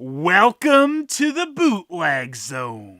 Welcome to the Bootleg Zones.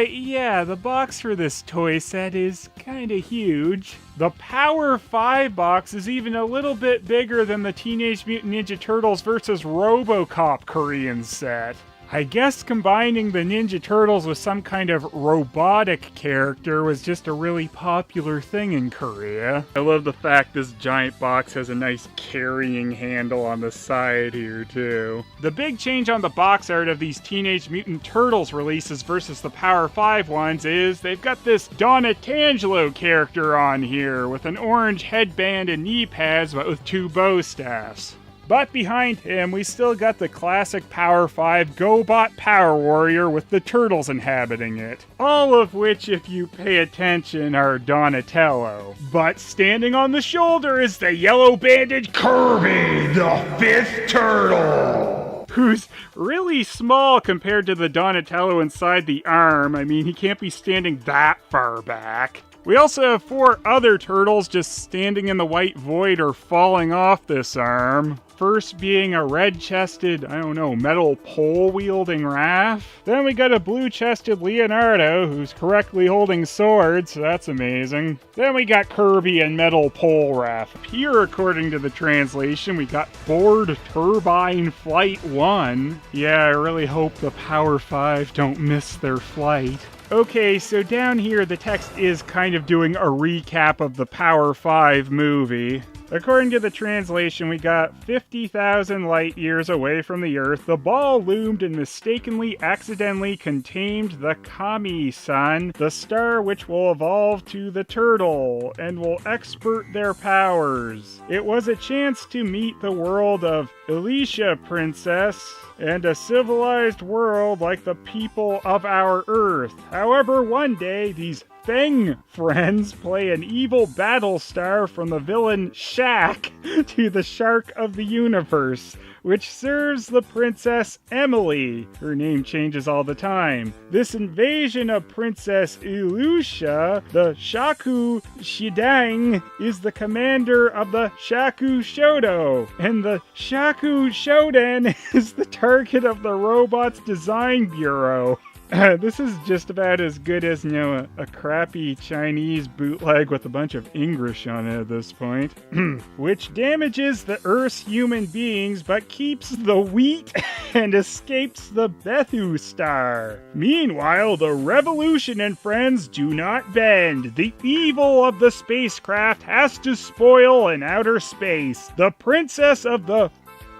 Yeah, the box for this toy set is kinda huge. The Power 5 box is even a little bit bigger than the Teenage Mutant Ninja Turtles vs. RoboCop Korean set. I guess combining the Ninja Turtles with some kind of robotic character was just a really popular thing in Korea. I love the fact this giant box has a nice carrying handle on the side here too. The big change on the box art of these Teenage Mutant Turtles releases versus the Power 5 ones is they've got this Donatello character on here with an orange headband and knee pads but with two bow staffs. But behind him, we still got the classic Power 5 GoBot Power Warrior with the turtles inhabiting it. All of which, if you pay attention, are Donatello. But standing on the shoulder is the yellow bandaged Kirby, the fifth turtle, who's really small compared to the Donatello inside the arm. I mean, he can't be standing that far back. We also have four other turtles just standing in the white void or falling off this arm. First being a red-chested, metal pole-wielding Raph. Then we got a blue-chested Leonardo, who's correctly holding swords, so that's amazing. Then we got Kirby and metal pole Raph. Here, according to the translation, we got Board Turbine Flight 1. Yeah, I really hope the Power 5 don't miss their flight. Okay, so down here the text is kind of doing a recap of the Power 5 movie. According to the translation, we got 50,000 light years away from the Earth, the ball loomed and mistakenly accidentally contained the Kami Sun, the star which will evolve to the turtle, and will expert their powers. It was a chance to meet the world of Alicia Princess, and a civilized world like the people of our Earth. However, one day, these Feng friends play an evil battle star from the villain Shaq to the Shark of the Universe, which serves the Princess Emily. Her name changes all the time. This invasion of Princess Ilusha, the Shaku Shidang, is the commander of the Shaku Shodo, and the Shaku Shoden is the target of the robot's design bureau. This is just about as good as, a crappy Chinese bootleg with a bunch of English on it at this point. Which damages the Earth's human beings but keeps the wheat and escapes the Bethu star. Meanwhile, the revolution and friends do not bend. The evil of the spacecraft has to spoil in outer space. The princess of the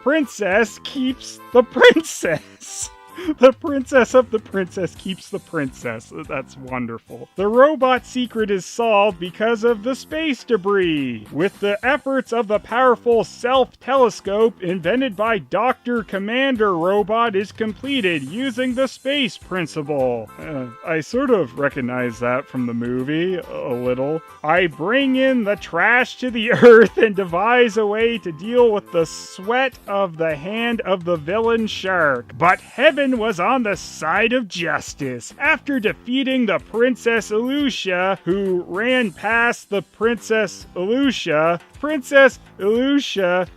princess keeps the princess. The princess of the princess keeps the princess. That's wonderful. The robot secret is solved because of the space debris. With the efforts of the powerful self-telescope invented by Dr. Commander Robot is completed using the space principle. I sort of recognize that from the movie, a little. I bring in the trash to the earth and devise a way to deal with the sweat of the hand of the villain shark. But heaven was on the side of justice. After defeating the Princess Ilusha, who ran past the Princess Ilusha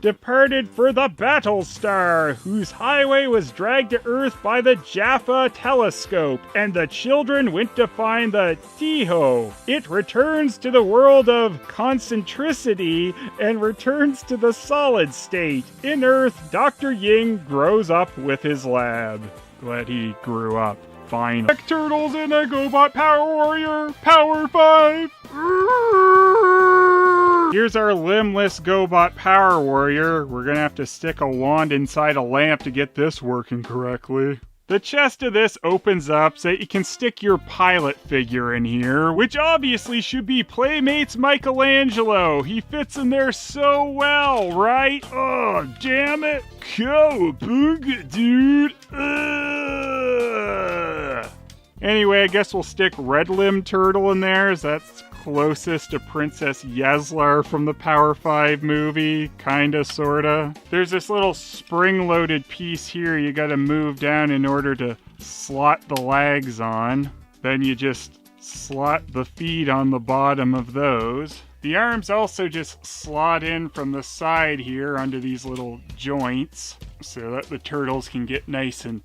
departed for the Battle Star, whose highway was dragged to Earth by the Jaffa telescope, and the children went to find the Tiho. It returns to the world of concentricity and returns to the solid state. In Earth, Dr. Ying grows up with his lab. Glad he grew up. Fine. Turtles in a GoBot Power Warrior, Power 5! Here's our limbless GoBot Power Warrior. We're gonna have to stick a wand inside a lamp to get this working correctly. The chest of this opens up so that you can stick your pilot figure in here, which obviously should be Playmates Michelangelo. He fits in there so well, right? Oh, damn it. Cowabunga, dude. Anyway, I guess we'll stick Red Limb Turtle in there, as that's closest to Princess Yeslar from the Power 5 movie, kinda, sorta. There's this little spring-loaded piece here you gotta move down in order to slot the legs on. Then you just slot the feet on the bottom of those. The arms also just slot in from the side here onto these little joints so that the turtles can get nice and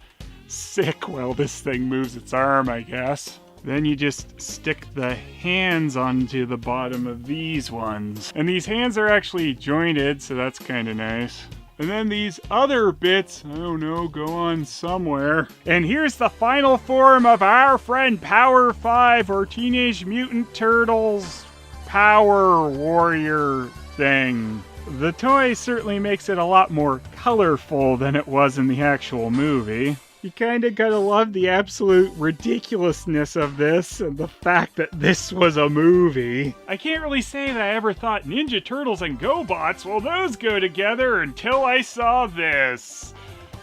sick while this thing moves its arm, I guess. Then you just stick the hands onto the bottom of these ones. And these hands are actually jointed, so that's kind of nice. And then these other bits, I don't know, go on somewhere. And here's the final form of our friend Power 5 or Teenage Mutant Turtles Power Warrior thing. The toy certainly makes it a lot more colorful than it was in the actual movie. You kinda gotta love the absolute ridiculousness of this and the fact that this was a movie. I can't really say that I ever thought Ninja Turtles and GoBots, well, those go together until I saw this.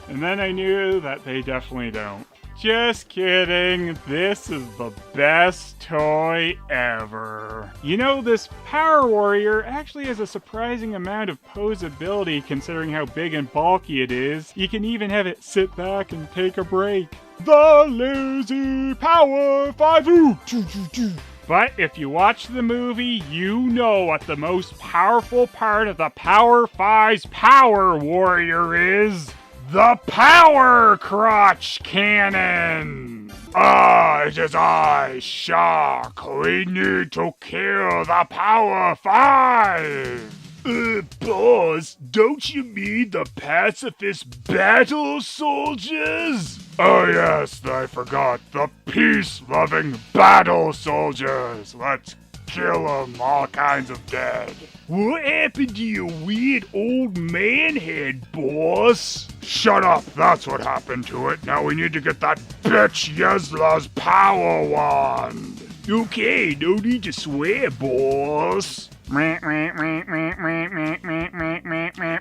And then I knew that they definitely don't. Just kidding, this is the best toy ever. You know, this Power Warrior actually has a surprising amount of posability considering how big and bulky it is. You can even have it sit back and take a break. The Lazy Power 5! But if you watch the movie, you know what the most powerful part of the Power 5's Power Warrior is. The Power Crotch Cannon! It is I, Shark. We need to kill the Power 5! Boss, don't you mean the pacifist battle soldiers? Oh yes, I forgot. The peace-loving battle soldiers. Let's kill them, all kinds of dead. What happened to your weird old man head, boss? Shut up, that's what happened to it. Now we need to get that bitch Yezla's power wand. Okay, no need to swear, boss.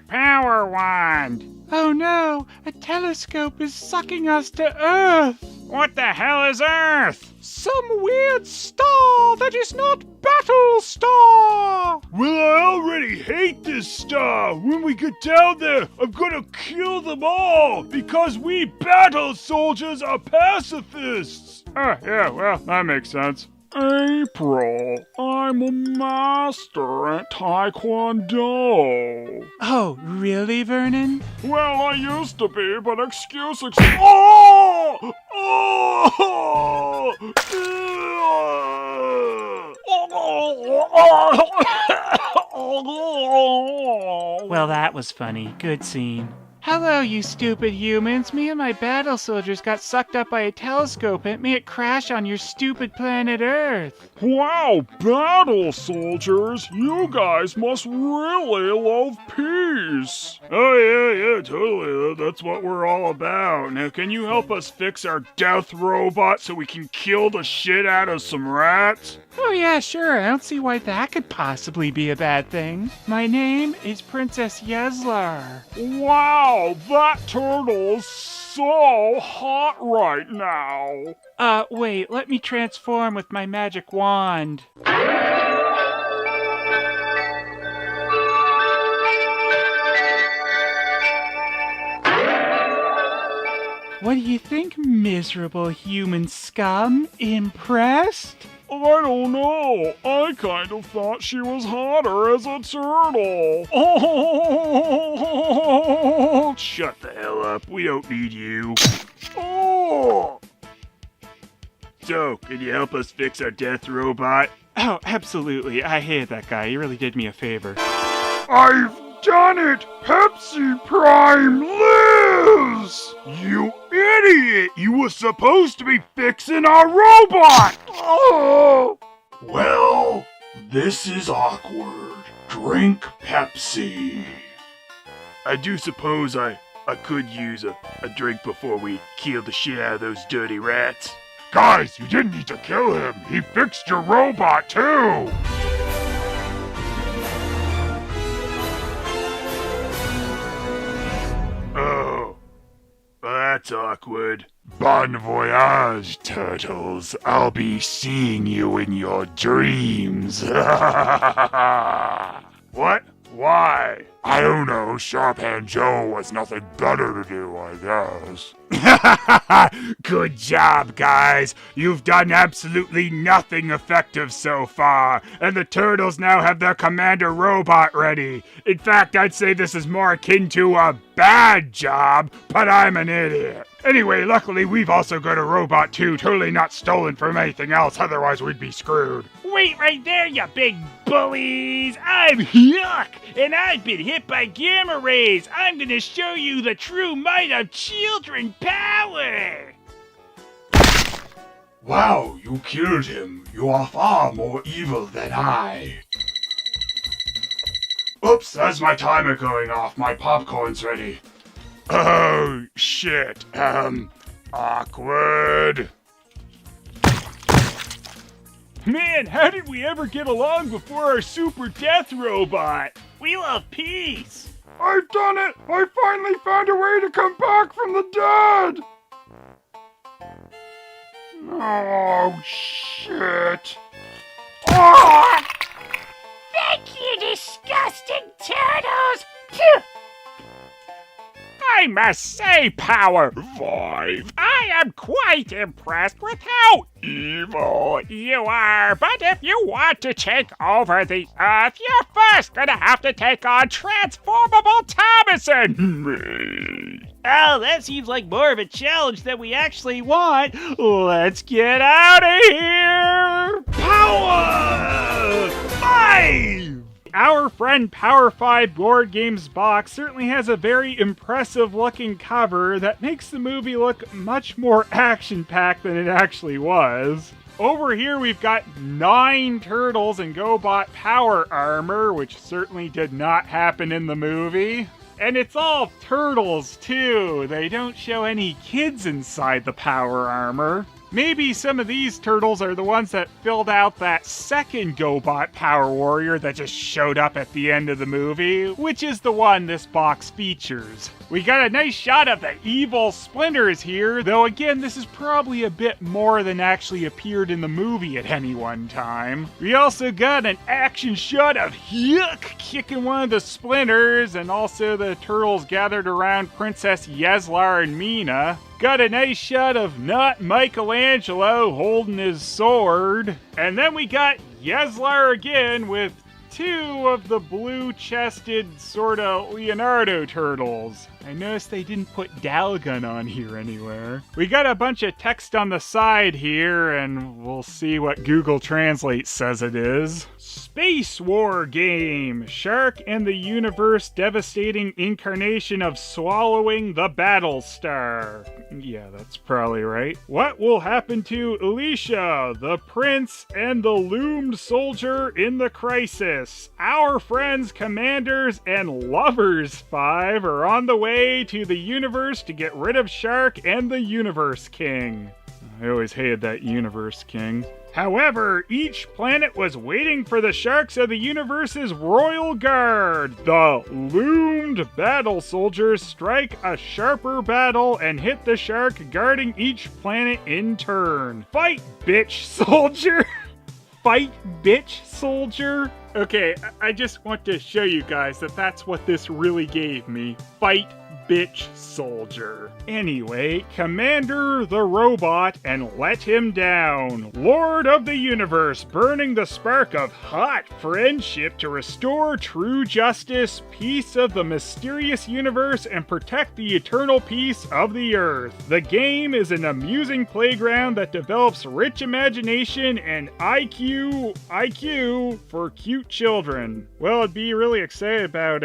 Power wand. Oh no, a telescope is sucking us to Earth. What the hell is Earth? Some weird star that is not Battlestar! Well, I already hate this star! When we get down there, I'm gonna kill them all! Because we battle soldiers are pacifists! Oh, yeah, well, that makes sense. April, I'm a master at Taekwondo. Oh, really, Vernon? Well, I used to be, but excuses. Oh! Oh! Well, that was funny. Good scene. Hello, you stupid humans. Me and my battle soldiers got sucked up by a telescope and it made it crash on your stupid planet Earth. Wow, battle soldiers! You guys must really love peace. Oh, yeah, totally. That's what we're all about. Now, can you help us fix our death robot so we can kill the shit out of some rats? Oh, yeah, sure. I don't see why that could possibly be a bad thing. My name is Princess Yezlar. Wow, that turtle's so hot right now. Wait, let me transform with my magic wand. What do you think, miserable human scum? Impressed? I don't know. I kind of thought she was hotter as a turtle. Oh! Shut the hell up. We don't need you. Oh! So, can you help us fix our death robot? Oh, absolutely. I hated that guy. He really did me a favor. I've done it! Pepsi Prime lives! You idiot! You were supposed to be fixing our robot! Oh! Well, this is awkward. Drink Pepsi. I do suppose I could use a drink before we kill the shit out of those dirty rats. Guys, you didn't need to kill him. He fixed your robot, too. Oh, that's awkward. Bon voyage, turtles. I'll be seeing you in your dreams. What? Why? I don't know. Sharp Hand Joe has nothing better to do, I guess. Good job, guys. You've done absolutely nothing effective so far, and the turtles now have their commander robot ready. In fact, I'd say this is more akin to a bad job, but I'm an idiot. Anyway, luckily we've also got a robot too, totally not stolen from anything else, otherwise we'd be screwed. Wait right there, you big bullies! I'm Yuck, and I've been hit by gamma rays. I'm gonna show you the true might of children power! Wow, you killed him. You are far more evil than I. Oops, that's my timer going off. My popcorn's ready. Oh, shit. Awkward. Man, how did we ever get along before our super death robot? We love peace. I've done it! I finally found a way to come back from the dead! Oh, shit. Oh! Thank you, disgusting turtles! Phew! I must say, Power 5, I am quite impressed with how evil you are. But if you want to take over the Earth, you're first gonna have to take on Transformable Thomason. Oh, that seems like more of a challenge than we actually want. Let's get out of here! Power 5! Our friend Power 5 Board Games box certainly has a very impressive looking cover that makes the movie look much more action-packed than it actually was. Over here we've got 9 turtles in GoBot power armor, which certainly did not happen in the movie. And it's all turtles too. They don't show any kids inside the power armor. Maybe some of these turtles are the ones that filled out that second GoBot Power Warrior that just showed up at the end of the movie, which is the one this box features. We got a nice shot of the evil Splinters here, though again, this is probably a bit more than actually appeared in the movie at any one time. We also got an action shot of Yuck kicking one of the Splinters, and also the turtles gathered around Princess Yeslar and Mina. Got a nice shot of not Michelangelo holding his sword. And then we got Yeslar again with 2 of the blue-chested sort of Leonardo turtles. I noticed they didn't put Dalgun on here anywhere. We got a bunch of text on the side here, and we'll see what Google Translate says it is. Space War Game. Shark and the Universe devastating incarnation of swallowing the Battlestar. Yeah, that's probably right. What will happen to Alicia, the prince, and the loomed soldier in the crisis? Our friends, commanders, and lovers 5 are on the way to the universe to get rid of Shark and the Universe King. I always hated that Universe King. However, each planet was waiting for the Sharks of the Universe's Royal Guard. The loomed battle soldiers strike a sharper battle and hit the shark guarding each planet in turn. Fight, bitch soldier! Fight, bitch soldier? Okay, I just want to show you guys that that's what this really gave me. Fight, bitch soldier. Anyway, Commander the Robot and let him down. Lord of the Universe, burning the spark of hot friendship to restore true justice, peace of the mysterious universe, and protect the eternal peace of the Earth. The game is an amusing playground that develops rich imagination and IQ for cute children. Well, I'd be really excited about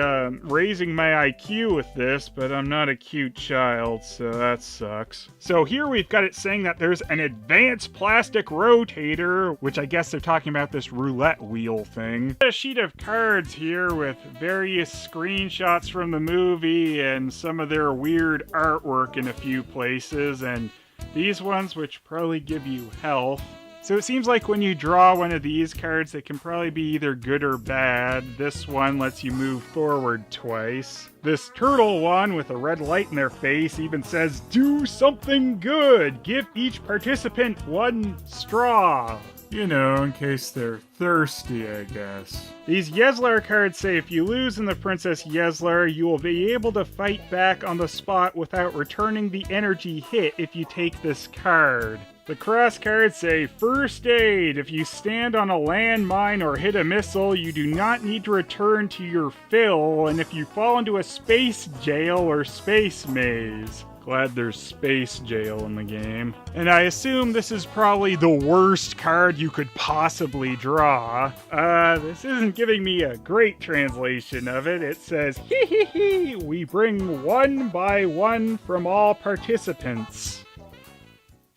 raising my IQ with this, but I'm not a cute child, so that sucks. So here we've got it saying that there's an advanced plastic rotator, which I guess they're talking about this roulette wheel thing. A sheet of cards here with various screenshots from the movie and some of their weird artwork in a few places, and these ones which probably give you health. So it seems like when you draw one of these cards, they can probably be either good or bad. This one lets you move forward twice. This turtle one with a red light in their face even says, "Do something good! Give each participant 1 straw." You know, in case they're thirsty, I guess. These Yezlar cards say if you lose in the Princess Yezlar, you will be able to fight back on the spot without returning the energy hit if you take this card. The cross cards say, First Aid. If you stand on a landmine or hit a missile, you do not need to return to your fill, and if you fall into a space jail or space maze. Glad there's space jail in the game. And I assume this is probably the worst card you could possibly draw. This isn't giving me a great translation of it. It says, hee hee hee, we bring one by one from all participants.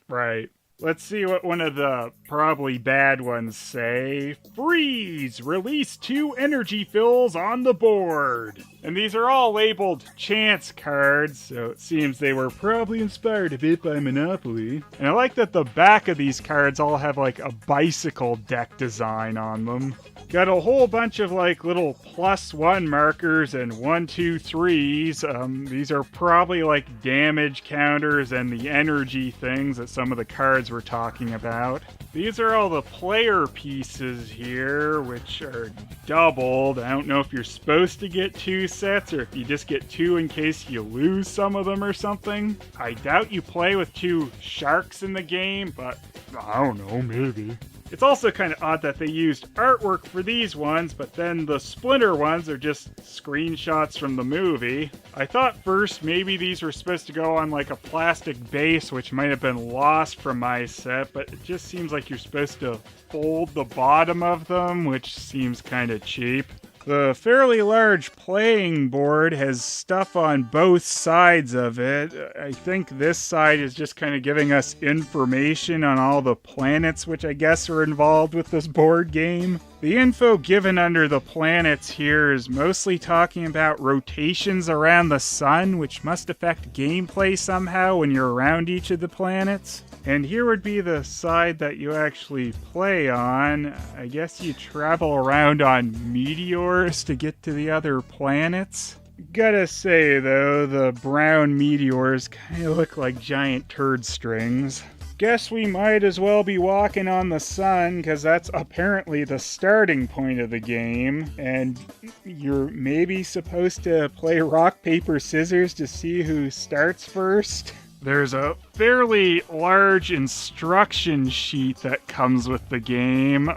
Right. Let's see what one of the probably bad ones say. Freeze! Release 2 energy fills on the board. And these are all labeled chance cards, so it seems they were probably inspired a bit by Monopoly. And I like that the back of these cards all have like a bicycle deck design on them. Got a whole bunch of like little +1 markers and 1, 2, 3s. These are probably like damage counters and the energy things that some of the cards we're talking about. These are all the player pieces here, which are doubled. I don't know if you're supposed to get 2 sets or if you just get 2 in case you lose some of them or something. I doubt you play with 2 sharks in the game, but I don't know, maybe. It's also kind of odd that they used artwork for these ones, but then the Splinter ones are just screenshots from the movie. I thought first maybe these were supposed to go on like a plastic base, which might have been lost from my set, but it just seems like you're supposed to fold the bottom of them, which seems kind of cheap. The fairly large playing board has stuff on both sides of it. I think this side is just kind of giving us information on all the planets which I guess are involved with this board game. The info given under the planets here is mostly talking about rotations around the sun, which must affect gameplay somehow when you're around each of the planets. And here would be the side that you actually play on. I guess you travel around on meteors to get to the other planets. Gotta say, though, the brown meteors kind of look like giant turd strings. Guess we might as well be walking on the sun, because that's apparently the starting point of the game. And you're maybe supposed to play rock, paper, scissors to see who starts first. There's a fairly large instruction sheet that comes with the game.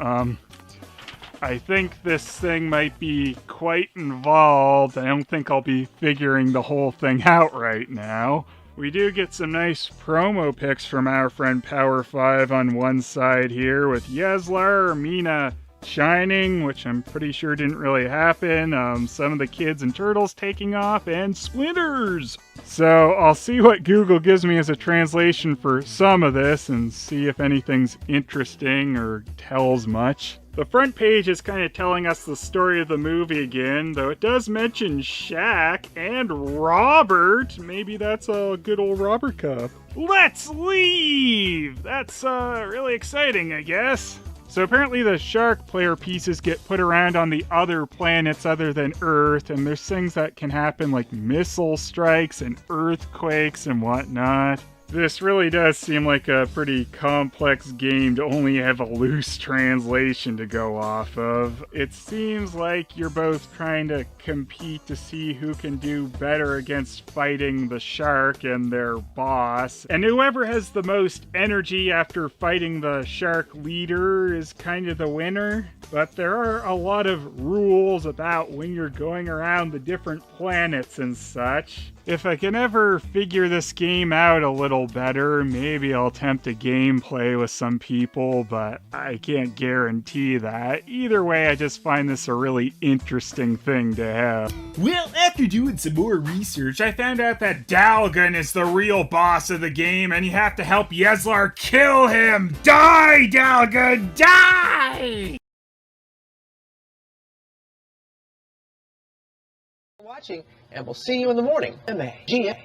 I think this thing might be quite involved. I don't think I'll be figuring the whole thing out right now. We do get some nice promo pics from our friend Power 5 on one side here with Yezlar, Mina shining, which I'm pretty sure didn't really happen, some of the kids and turtles taking off, and splinters! So I'll see what Google gives me as a translation for some of this and see if anything's interesting or tells much. The front page is kind of telling us the story of the movie again, though it does mention Shaq and Robert. Maybe that's a good old Robert Cup. Let's leave! That's really exciting, I guess. So apparently the shark player pieces get put around on the other planets other than Earth, and there's things that can happen like missile strikes and earthquakes and whatnot. This really does seem like a pretty complex game to only have a loose translation to go off of. It seems like you're both trying to compete to see who can do better against fighting the shark and their boss. And whoever has the most energy after fighting the shark leader is kind of the winner. But there are a lot of rules about when you're going around the different planets and such. If I can ever figure this game out a little better, maybe I'll attempt a gameplay with some people, but I can't guarantee that. Either way, I just find this a really interesting thing to have. Well, after doing some more research, I found out that Dalgan is the real boss of the game, and you have to help Yezlar kill him! Die, Dalgan! Die! Watching, and we'll see you in the morning. MAGA.